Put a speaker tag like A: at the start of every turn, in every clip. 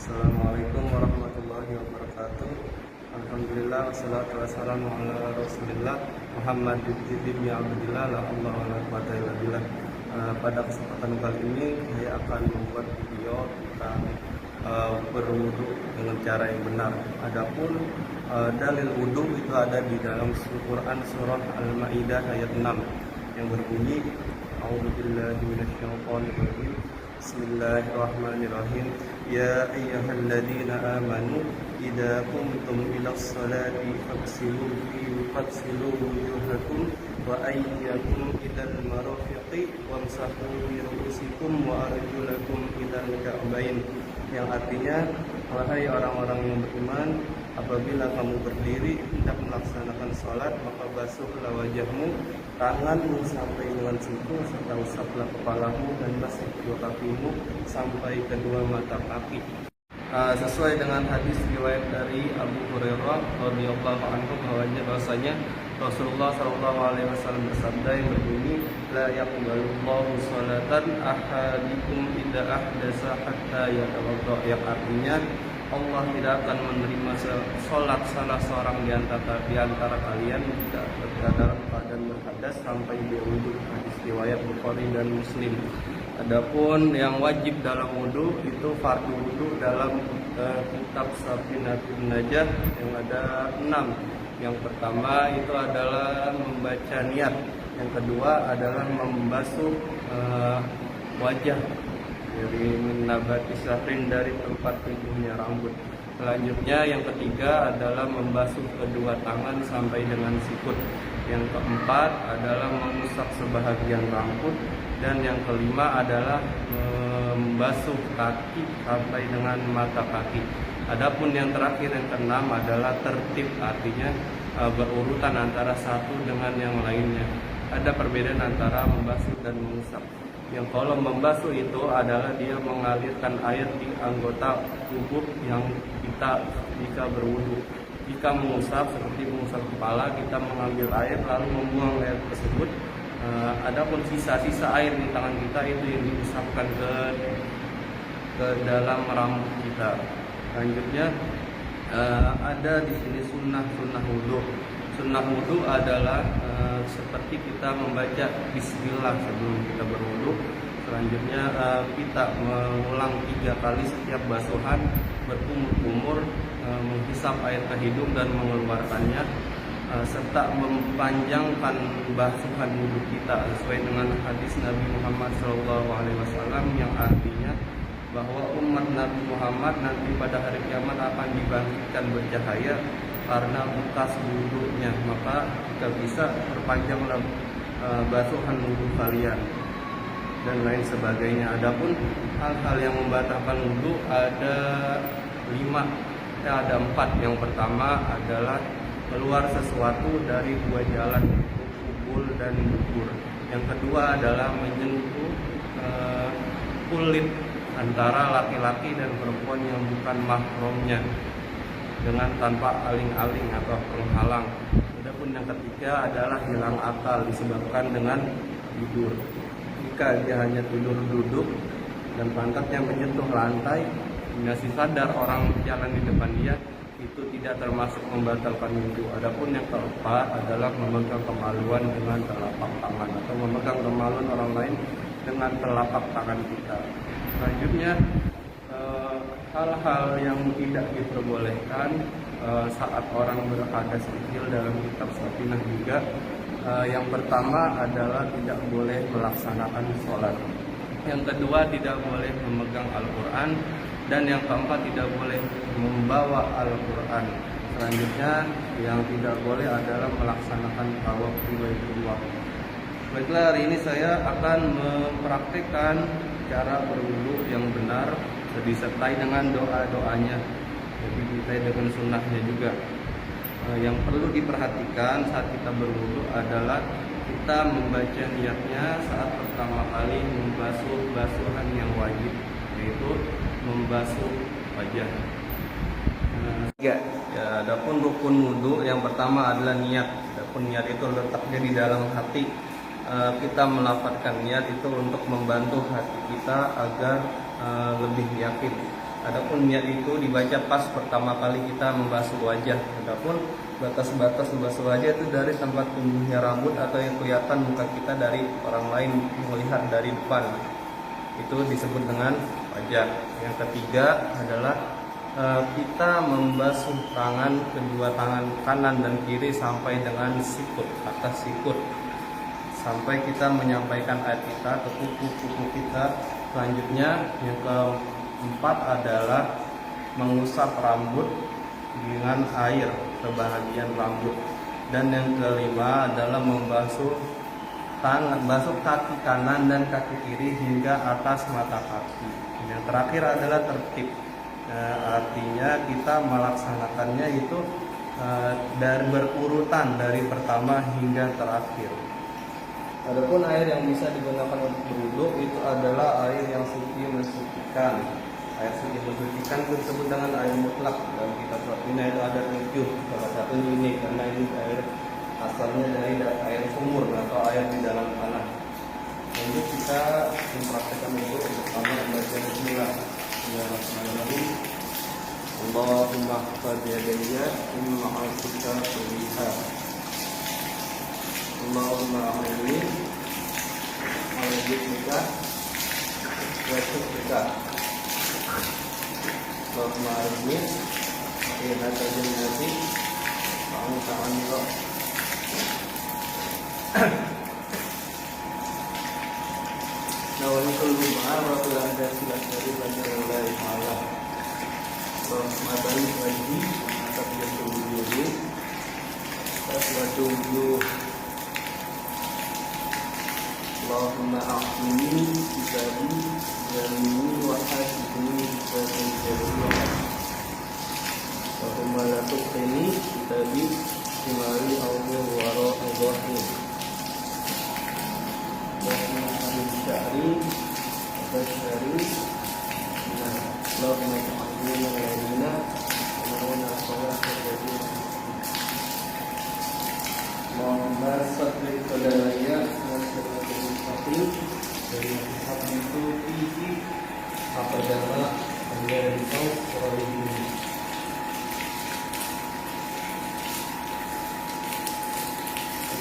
A: Assalamualaikum warahmatullahi wabarakatuh. Alhamdulillah wassalatu wassalamu ala Rasulillah Muhammad ibn Abdillah la Allah wa la quwwata illa billah. Pada kesempatan kali ini saya akan membuat video tentang berwudu dengan cara yang benar. Adapun dalil wudu itu ada di dalam Quran surah Al-Maidah ayat 6 yang berbunyi A'udzubillahi minasyaitonir rajim. Bismillahirrahmanirrahim. Ya ayyuhalladzina amanu idza qumtum ilas salati faghsilu wujuhakum wa aydiyakum ilal marafiqi wamsahu bi ru'usikum wa arjulakum ilal ka'bayn. Yang artinya, wahai orang-orang yang beriman, apabila kamu berdiri hendak melaksanakan sholat, maka basuhlah wajahmu, tanganmu sampai dengan siku, serta usaplah kepalamu dan basuh kedua kakimu sampai kedua mata kaki. Sesuai dengan hadis riwayat dari Abu Hurairah radhiyallahu anhu bahwasanya Rasulullah SAW bersabda yang berbunyi, la yaqbalullahu sholatan ahadikum idza ahdasa hatta yatawadda. Yang artinya, Allah tidak akan menerima sholat salah seorang di antara kalian tidak dalam keadaan berhadas sampai dia wudu. Hadis riwayat Bukhari dan Muslim. Adapun yang wajib dalam wudu itu fardu wudu dalam kitab Safinatun Najah yang ada 6. Yang pertama itu adalah membaca niat. Yang kedua adalah membasuh wajah dari nabati syahrin dari tempat tumbuhnya rambut. Selanjutnya yang ketiga adalah membasuh kedua tangan sampai dengan sikut. Yang keempat adalah mengusap sebahagian rambut. Dan yang kelima adalah membasuh kaki sampai dengan mata kaki. Adapun yang terakhir yang keenam adalah tertib, artinya berurutan antara satu dengan yang lainnya. Ada perbedaan antara membasuh dan mengusap. Yang kalau membasuh itu adalah dia mengalirkan air di anggota tubuh yang kita jika berwudu. Jika mengusap seperti mengusap kepala, kita mengambil air lalu membuang air tersebut. Adapun sisa-sisa air di tangan kita itu yang diusapkan ke dalam rambut kita. Selanjutnya ada di sini sunnah wudu. Sunnah wudu adalah seperti kita membaca Bismillah sebelum kita berwudu. Selanjutnya kita mengulang 3 kali setiap basuhan, berkumur-kumur, menghisap air ke hidung dan mengeluarkannya, serta mempanjangkan basuhan wudu kita sesuai dengan hadis Nabi Muhammad SAW yang artinya bahwa umat Nabi Muhammad nanti pada hari kiamat akan dibangkitkan bercahaya karena bekas wudunya. Maka jika bisa perpanjanglah basuhan wudu kalian dan lain sebagainya. Adapun hal-hal yang membatalkan wudu ada 4. Yang pertama adalah keluar sesuatu dari 2 jalan, kubul dan dubur. Yang kedua adalah menyentuh kulit antara laki-laki dan perempuan yang bukan mahramnya dengan tanpa aling-aling atau penghalang. Adapun yang ketiga adalah hilang akal disebabkan dengan tidur. Jika dia hanya tidur duduk dan pantatnya menyentuh lantai, masih sadar orang jalan di depan dia, itu tidak termasuk membatalkan wudu. Adapun yang keempat adalah memegang kemaluan dengan telapak tangan atau memegang kemaluan orang lain dengan telapak tangan kita. Selanjutnya hal-hal yang tidak diperbolehkan saat orang berhadas kecil dalam kitab Safinah juga. Yang pertama adalah tidak boleh melaksanakan sholat. Yang kedua tidak boleh memegang Al-Quran. Dan yang keempat tidak boleh membawa Al-Quran. Selanjutnya yang tidak boleh adalah melaksanakan tawaf di Baitullah. Baiklah, hari ini saya akan mempraktikkan cara berwudu yang benar disertai dengan doa-doanya. Jadi disertai dengan sunnahnya juga. Yang perlu diperhatikan saat kita berwudu adalah kita membaca niatnya saat pertama kali membasuh basuhan yang wajib, yaitu membasuh wajah. Adapun rukun wudu yang pertama adalah niat. Adapun niat itu letaknya di dalam hati. Kita melafadzkan niat itu untuk membantu hati kita agar lebih yakin Adapun niat itu dibaca pas pertama kali kita membasuh wajah. Adapun batas-batas membasuh wajah itu dari tempat tumbuhnya rambut atau yang kelihatan muka kita dari orang lain melihat dari depan. Itu disebut dengan wajah. Yang ketiga adalah kita membasuh kedua tangan kanan dan kiri sampai dengan sikut, atas sikut, sampai kita menyampaikan air kita ke kuku-kuku kita. Selanjutnya yang keempat adalah mengusap rambut dengan air ke bahagian rambut. Dan yang kelima adalah membasuh kaki kanan dan kaki kiri hingga atas mata kaki. Yang terakhir adalah tertib. Artinya kita melaksanakannya itu dari berurutan dari pertama hingga terakhir. Adapun air yang bisa digunakan untuk berwudu itu adalah air yang suci mensucikan. Air suci mensucikan itu disebut dengan air mutlak. Dalam kitab ini itu ada 7, salah satunya ini karena ini air asalnya dari air sumur atau air di dalam tanah. Lanjut kita mempraktekkan wudu bersama membaca bismillah. Bismillahirrahmanirrahim. Allahumma ihfaz yadayya min ma'asika kulliha. Allahumma a'inni ala dhikrika wa syukrika. Allahumma a'inni fi hadzal jannati wa anta anra. Nawalikul bima'ar wa tulanda silas dari Rasulullah ta'ala. Rahmatan wajhi atas wajhu wujuhi atas wajhu wujuh. Allahumma a'fini bisabi jamini wa hasibni bisabi jami'a. Allahumma la tuqini bisabi simari awmi wara al-zahir. Allahumma habib syahri atas syahri. Allahumma ta'afini al-ladina Allahumma sholat al-jadid. Allahumma satri qadalaya wasalatul mustaqim. Dari hak itu isi apa jamaah anda risau surah ini.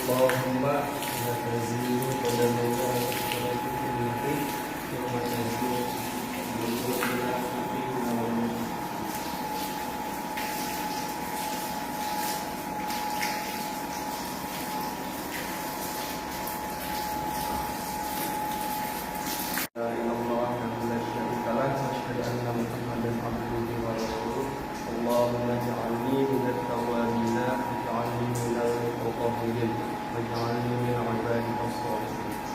A: Allahumma la tazilu qadalaya wasalatul mustaqim. Allahumma tazilu Allahumma ja'alni minat tawabina waj'alni minal mutahhirin waj'alni min ibadika as-salihin.